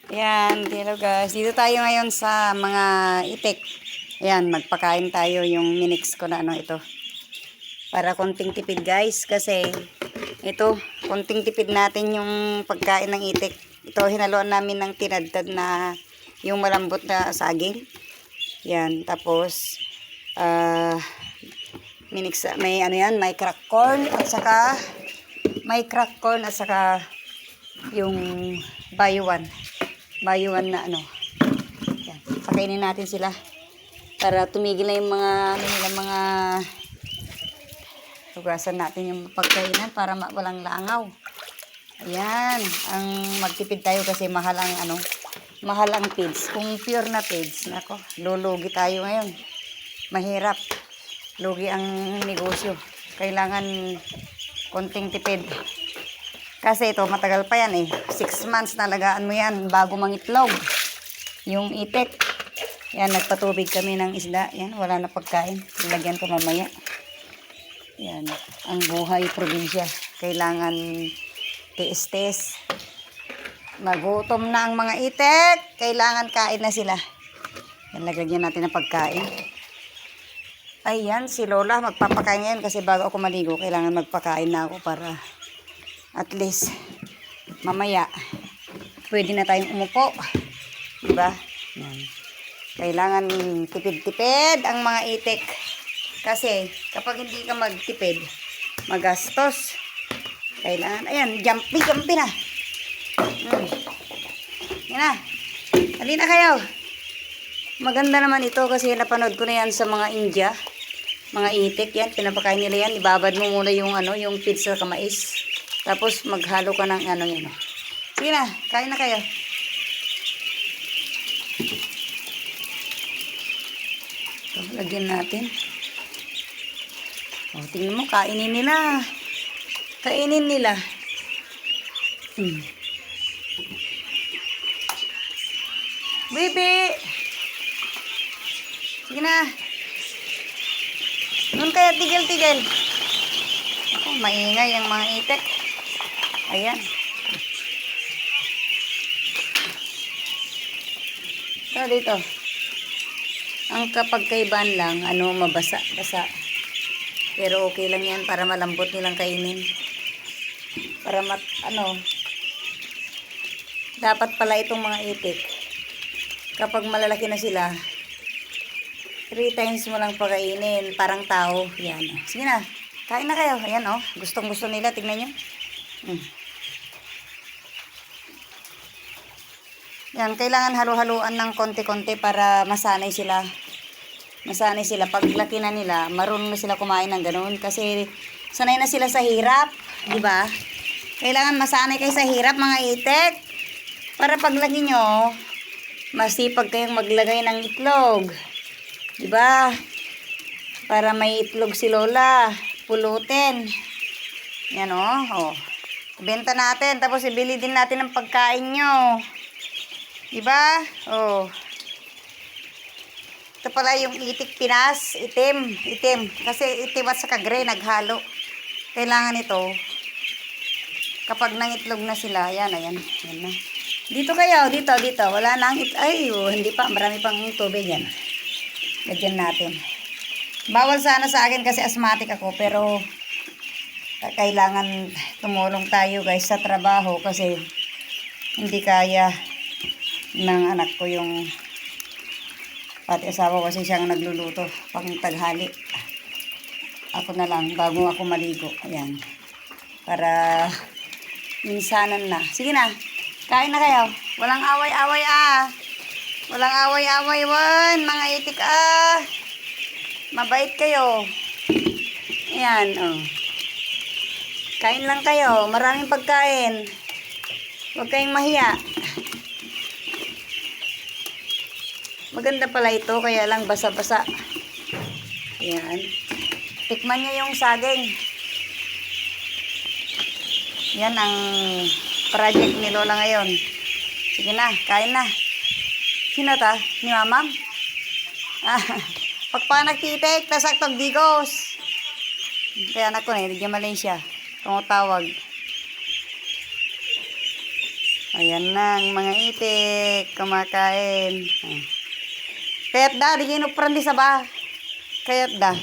Ayan, hello guys. Dito tayo ngayon sa mga itik. Ayan, magpakain tayo yung minix ko na ito. Para konting tipid guys. Kasi ito, konting tipid natin yung pagkain ng itik. Ito, hinaluan namin ng tinadtad na yung malambot na saging. Ayan, tapos minix, may may crack corn at saka yung bayuan na Yan. Pakainin natin sila para tumigil na yung mga hugasan natin yung pagkainan para walang langaw. Ayan, ang magtipid tayo kasi mahal ang feeds. Kung pure na feeds, nako, lulugi tayo ngayon. Mahirap. Lugi ang negosyo. Kailangan konting tipid. Kasi ito, matagal pa yan 6 months na lagaan mo yan bago mangitlog. Yung itik. Yan, nagpatubig kami ng isda. Yan, wala na pagkain. Ilagyan ko mamaya. Yan, ang buhay probinsya. Kailangan tiis-tiis. Magutom na ang mga itik. Kailangan kain na sila. Yan, lagyan natin ng pagkain. Ayan, si Lola magpapakain ngayon kasi bago ako maligo, kailangan magpakain na ako para at least mamaya pwede na tayong umupo, diba? Yan. Kailangan tipid-tipid ang mga itik kasi kapag hindi ka magtipid magastos. Kailangan, ayan, jumpy na. Yan na, halina kayo. Maganda naman ito kasi napanood ko na yan sa mga India, mga itik. Yan, pinapakain nila yan, ibabad mo muna yung pizza kamais. Tapos maghalo ka ng yan. Sige na, kain na kayo. Ito, lagyan natin. O, tingnan mo, kainin nila. Kainin nila. Bibi! Sige na. Doon kaya tigil-tigil. Ako, maingay ang mga itik. Ayan. So, dito. Ang kapagkaiban lang, mabasa-basa. Pero okay lang yan para malambot nilang kainin. Para dapat pala itong mga itik. Kapag malalaki na sila, 3 times mo lang pakainin. Parang tao. Yan. Sige na. Kain na kayo. Ayan Gustong-gusto nila. Tignan nyo. Yan, kailangan halo-haluan ng konti-konti para masanay sila. Masanay sila. Pag laki na nila, marunong na sila kumain ng ganun. Kasi sanay na sila sa hirap. Diba? Kailangan masanay kayo sa hirap, mga itik. Para pag laki nyo, masipag kayong maglagay ng itlog. Diba? Para may itlog si Lola. Pulutin. Yan Benta natin. Tapos ibili din natin ng pagkain nyo. Diba? Ito pala yung itik Pinas. Itim. Kasi itim at saka gray naghalo. Kailangan ito. Kapag nangitlog na sila. Yan na. Dito kayo. Dito. Wala nang hindi pa. Marami pang tubig yan. Lagyan natin. Bawal sana sa akin kasi asthmatic ako. Pero kailangan tumulong tayo guys sa trabaho. Kasi hindi kaya ng anak ko yung pati asawa kasi siyang nagluluto pang taghali. Ako na lang bago ako maligo. Ayan. Para minsanan na. Sige na. Kain na kayo. Walang away-away Walang away-away mga itik Mabait kayo. Ayan Kain lang kayo. Maraming pagkain. Huwag kayong mahiya. Maganda pala ito, kaya lang basa-basa. Ayan. Tikman nyo yung saging. Yan ang project ni Lola ngayon. Sige na, kain na. Sino ta? Ni Mamam? Pagpanak titik, tasaktog digos. Kaya anak ko di Malaysia. Tumutawag. Ayan na, ang mga itik, kumakain. Kaya't da, di kinupran di sa ba? Kaya't da.